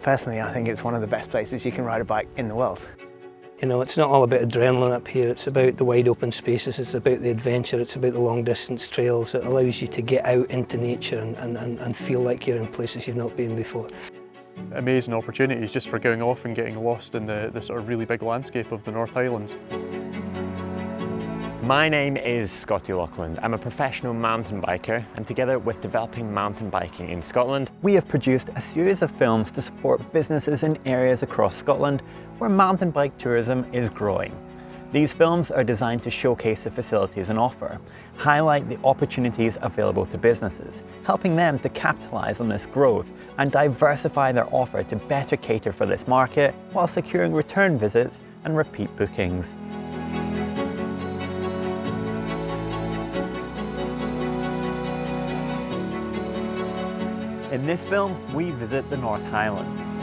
Personally, I think it's one of the best places you can ride a bike in the world. You know, it's not all about adrenaline up here, it's about the wide open spaces, it's about the adventure, it's about the long distance trails. It allows you to get out into nature and feel like you're in places you've not been before. Amazing opportunities just for going off and getting lost in the sort of really big landscape of the North Highlands. My name is Scotty Loughlin. I'm a professional mountain biker, and together with developing mountain biking in Scotland, we have produced a series of films to support businesses in areas across Scotland where mountain bike tourism is growing. These films are designed to showcase the facilities on offer, highlight the opportunities available to businesses, helping them to capitalise on this growth and diversify their offer to better cater for this market while securing return visits and repeat bookings. In this film, we visit the North Highlands.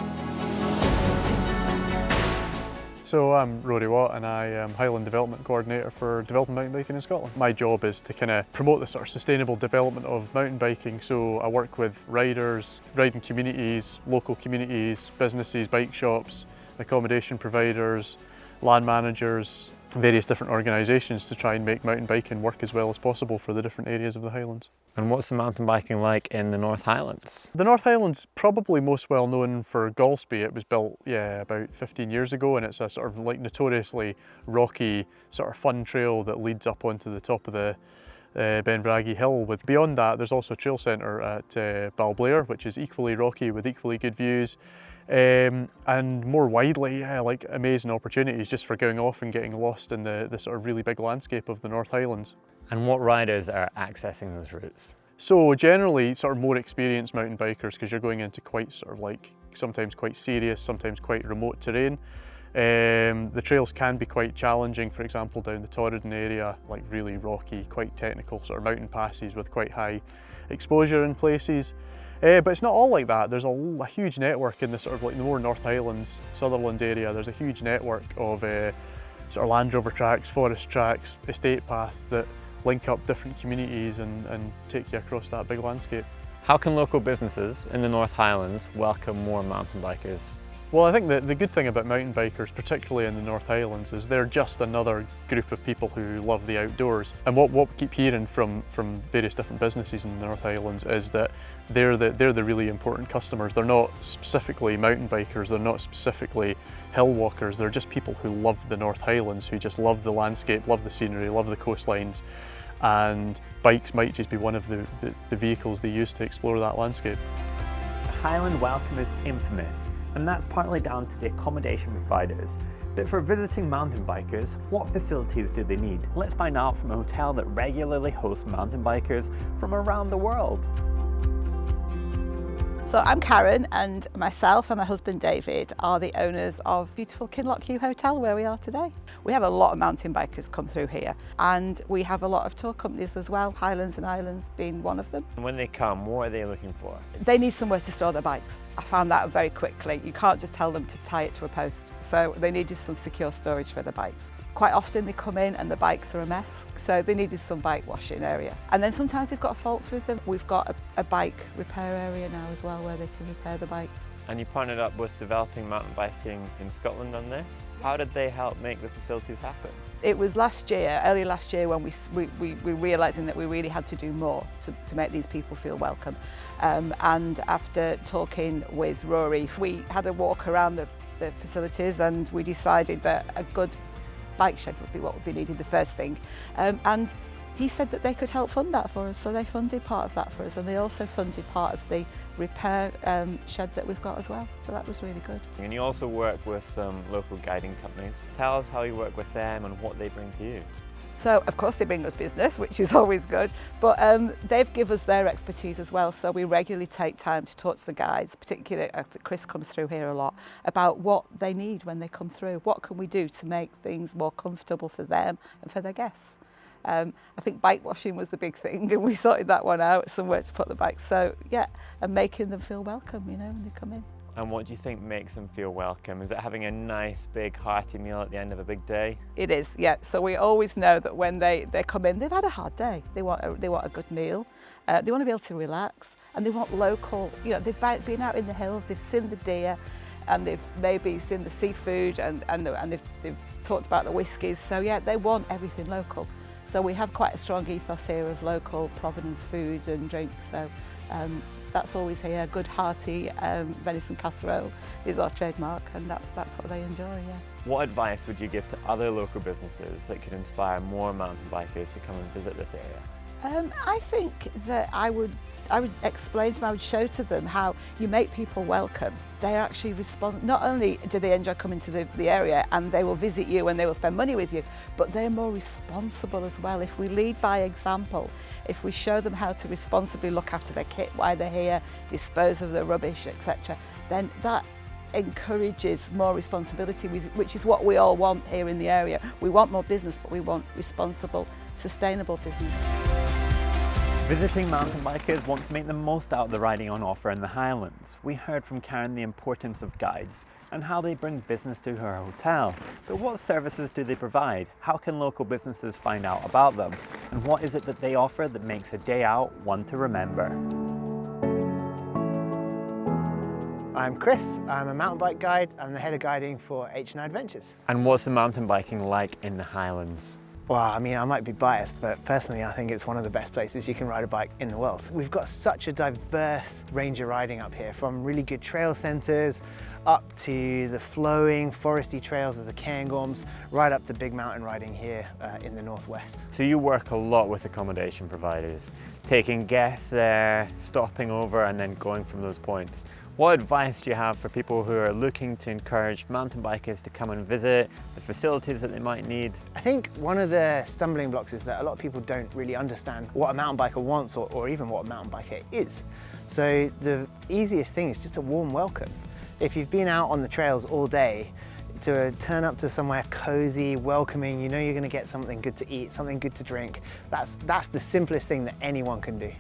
So I'm Rory Watt and I am Highland Development Coordinator for Developing Mountain Biking in Scotland. My job is to kind of promote the sort of sustainable development of mountain biking, so I work with riders, riding communities, local communities, businesses, bike shops, accommodation providers, land managers, various different organisations to try and make mountain biking work as well as possible for the different areas of the Highlands. and what's the mountain biking like in the North Highlands? The North Highlands probably most well known for Golspie. It was built, about 15 years ago, and it's a sort of like notoriously rocky sort of fun trail that leads up onto the top of the Benvraggy Hill. With beyond that, there's also a trail centre at Balblair, which is equally rocky with equally good views. And more widely, like amazing opportunities just for going off and getting lost in the sort of really big landscape of the North Highlands. And what riders are accessing those routes? So generally sort of more experienced mountain bikers, because you're going into quite sort of like sometimes quite serious, sometimes quite remote terrain. The trails can be quite challenging, for example down the Torridon area, like really rocky, quite technical sort of mountain passes with quite high exposure in places. But it's not all like that. There's a huge network in the sort of like the more North Highlands, Sutherland area. There's a huge network of sort of Land Rover tracks, forest tracks, estate paths that link up different communities and take you across that big landscape. How can local businesses in the North Highlands welcome more mountain bikers? Well, I think that the good thing about mountain bikers, particularly in the North Highlands, is they're just another group of people who love the outdoors. And what we keep hearing from various different businesses in the North Highlands is that they're the really important customers. They're not specifically mountain bikers, they're not specifically hill walkers, they're just people who love the North Highlands, who just love the landscape, love the scenery, love the coastlines. And bikes might just be one of the vehicles they use to explore that landscape. The Highland welcome is infamous, and that's partly down to the accommodation providers. But for visiting mountain bikers, what facilities do they need? Let's find out from a hotel that regularly hosts mountain bikers from around the world. So I'm Karen, and myself and my husband David are the owners of beautiful Kinloch Hotel where we are today. We have a lot of mountain bikers come through here, and we have a lot of tour companies as well, Highlands and Islands being one of them. And when they come, what are they looking for? They need somewhere to store their bikes. I found that very quickly. You can't just tell them to tie it to a post, so they needed some secure storage for their bikes. Quite often they come in and the bikes are a mess, so they needed some bike washing area. And then sometimes they've got faults with them. We've got a bike repair area now as well where they can repair the bikes. And you partnered up with Developing Mountain Biking in Scotland on this. How did they help make the facilities happen? It was early last year, when we realising that we really had to do more to make these people feel welcome. And after talking with Rory, we had a walk around the facilities, and we decided that a good bike shed would be what would be needed, the first thing. And he said that they could help fund that for us, so they funded part of that for us, and they also funded part of the repair shed that we've got as well, so that was really good. And you also work with some local guiding companies. Tell us how you work with them and what they bring to you. So of course they bring us business, which is always good, but they've given us their expertise as well, so we regularly take time to talk to the guides, particularly Chris comes through here a lot, about what they need when they come through. What can we do to make things more comfortable for them and for their guests? I think bike washing was the big thing, and we sorted that one out, somewhere to put the bikes. So yeah, and making them feel welcome, when they come in. And what do you think makes them feel welcome? Is it having a nice big hearty meal at the end of a big day? It is, yeah. So we always know that when they come in, they've had a hard day. They want a good meal. They want to be able to relax, and they want local. You know, they've been out in the hills, they've seen the deer, and they've maybe seen the seafood, and they've talked about the whiskies. So yeah, they want everything local. So we have quite a strong ethos here of local provenance food and drink. So that's always here. Good hearty venison casserole is our trademark, and that's what they enjoy, yeah. What advice would you give to other local businesses that could inspire more mountain bikers to come and visit this area? I think that I would explain to them, I would show to them how you make people welcome. They actually respond, not only do they enjoy coming to the area and they will visit you and they will spend money with you, but they're more responsible as well. If we lead by example, if we show them how to responsibly look after their kit, why they're here, dispose of their rubbish, etc., then that encourages more responsibility, which is what we all want here in the area. We want more business, but we want responsible, sustainable business. Visiting mountain bikers want to make the most out of the riding on offer in the Highlands. We heard from Karen the importance of guides and how they bring business to her hotel. But what services do they provide? How can local businesses find out about them? And what is it that they offer that makes a day out one to remember? I'm Chris, I'm a mountain bike guide. I'm the head of guiding for H&I Adventures. And what's the mountain biking like in the Highlands? Well, I mean, I might be biased, but personally I think it's one of the best places you can ride a bike in the world. We've got such a diverse range of riding up here, from really good trail centres up to the flowing foresty trails of the Cairngorms, right up to big mountain riding here in the northwest. So you work a lot with accommodation providers, taking guests there, stopping over and then going from those points. What advice do you have for people who are looking to encourage mountain bikers to come and visit, the facilities that they might need? I think one of the stumbling blocks is that a lot of people don't really understand what a mountain biker wants or even what a mountain biker is. So the easiest thing is just a warm welcome. If you've been out on the trails all day, to turn up to somewhere cozy, welcoming, you know you're going to get something good to eat, something good to drink. That's the simplest thing that anyone can do.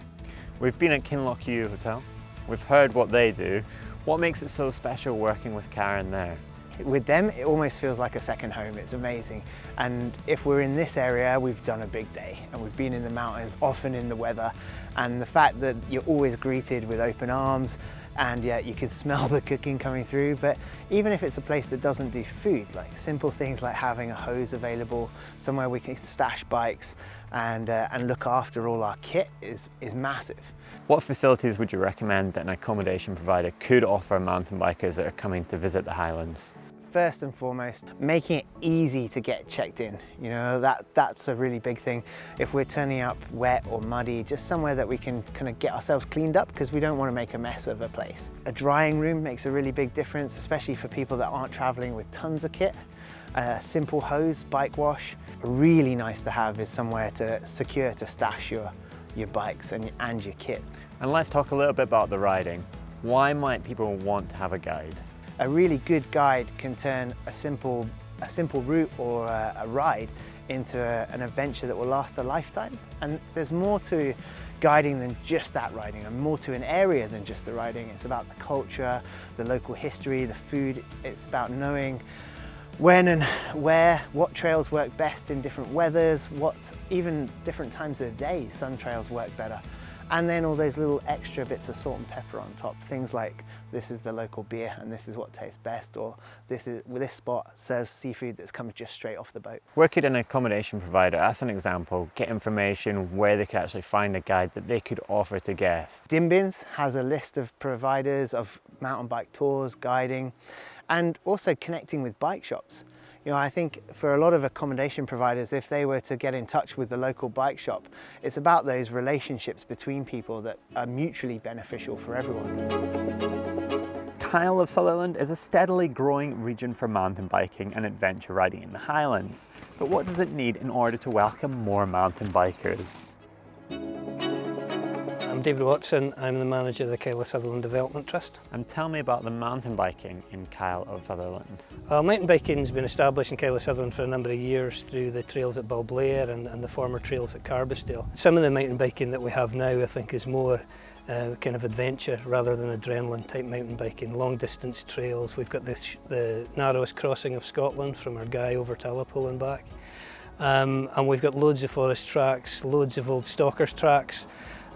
We've been at Kinloch Hotel. We've heard what they do. What makes it so special working with Karen there? With them, it almost feels like a second home. It's amazing. And if we're in this area, we've done a big day and we've been in the mountains, often in the weather. And the fact that you're always greeted with open arms, and yeah, you can smell the cooking coming through. But even if it's a place that doesn't do food, like simple things like having a hose available, somewhere we can stash bikes and look after all our kit is massive. What facilities would you recommend that an accommodation provider could offer mountain bikers that are coming to visit the Highlands? First and foremost, making it easy to get checked in. You know, that's a really big thing. If we're turning up wet or muddy, just somewhere that we can kind of get ourselves cleaned up, because we don't want to make a mess of a place. A drying room makes a really big difference, especially for people that aren't traveling with tons of kit. A simple hose, bike wash. Really nice to have is somewhere to stash your bikes and your kit. And let's talk a little bit about the riding. Why might people want to have a guide? A really good guide can turn a simple route or a ride into an adventure that will last a lifetime. And there's more to guiding than just that riding, and more to an area than just the riding. It's about the culture, the local history, the food. It's about knowing when and where, what trails work best in different weathers, what even different times of the day some trails work better. And then all those little extra bits of salt and pepper on top, things like this is the local beer and this is what tastes best, or this spot serves seafood that's come just straight off the boat. Where could an accommodation provider, as an example, get information where they could actually find a guide that they could offer to guests? DMBinS has a list of providers of mountain bike tours, guiding, and also connecting with bike shops. You know, I think for a lot of accommodation providers, if they were to get in touch with the local bike shop, it's about those relationships between people that are mutually beneficial for everyone. Kyle of Sutherland is a steadily growing region for mountain biking and adventure riding in the Highlands. But what does it need in order to welcome more mountain bikers? I'm David Watson, I'm the manager of the Kyle of Sutherland Development Trust. And tell me about the mountain biking in Kyle of Sutherland. Mountain biking's been established in Kyle of Sutherland for a number of years through the trails at Balblair and the former trails at Carbisdale. Some of the mountain biking that we have now I think is more kind of adventure rather than adrenaline type mountain biking. Long distance trails. We've got the narrowest crossing of Scotland from Argyll over to Liverpool and back. And we've got loads of forest tracks, loads of old stalkers tracks,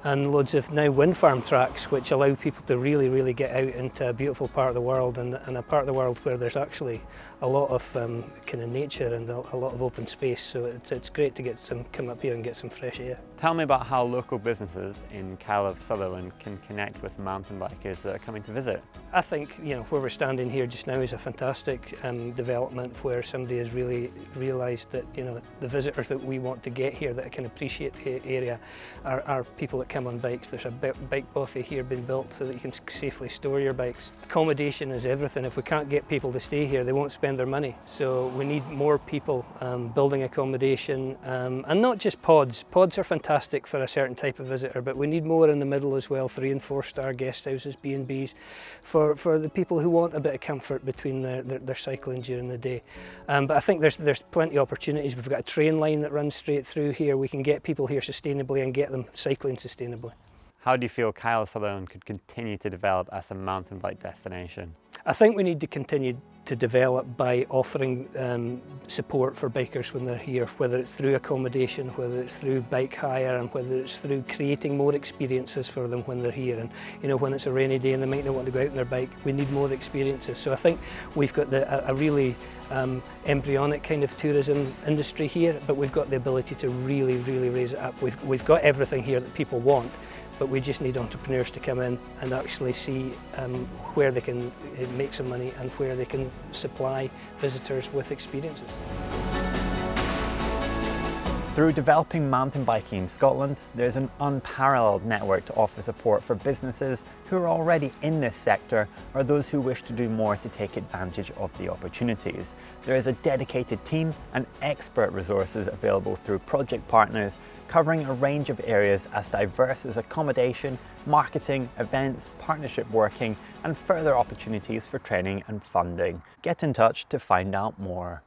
and loads of now wind farm tracks, which allow people to really get out into a beautiful part of the world, and a part of the world where there's actually a lot of kind of nature and a lot of open space. So it's great to come up here and get some fresh air. Tell me about how local businesses in Kinloch, Sutherland can connect with mountain bikers that are coming to visit. I think where we're standing here just now is a fantastic development where somebody has really realised that the visitors that we want to get here that can appreciate the area are people that come on bikes. There's a bike bothy here being built so that you can safely store your bikes. Accommodation is everything. If we can't get people to stay here, they won't spend their money. So we need more people building accommodation, and not just pods. Pods are fantastic for a certain type of visitor, but we need more in the middle as well, 3- and 4-star guest houses, B&Bs, for the people who want a bit of comfort between their cycling during the day. But I think there's plenty of opportunities. We've got a train line that runs straight through here. We can get people here sustainably and get them cycling sustainably. How do you feel Kinloch Sutherland could continue to develop as a mountain bike destination? I think we need to continue to develop by offering support for bikers when they're here, whether it's through accommodation, whether it's through bike hire, and whether it's through creating more experiences for them when they're here. And when it's a rainy day and they might not want to go out on their bike, we need more experiences. So I think we've got a really embryonic kind of tourism industry here, but we've got the ability to really raise it up. We've got everything here that people want, but we just need entrepreneurs to come in and actually see where they can make some money and where they can supply visitors with experiences. Through developing mountain biking in Scotland, there's an unparalleled network to offer support for businesses who are already in this sector or those who wish to do more to take advantage of the opportunities. There is a dedicated team and expert resources available through project partners covering a range of areas as diverse as accommodation, marketing, events, partnership working, and further opportunities for training and funding. Get in touch to find out more.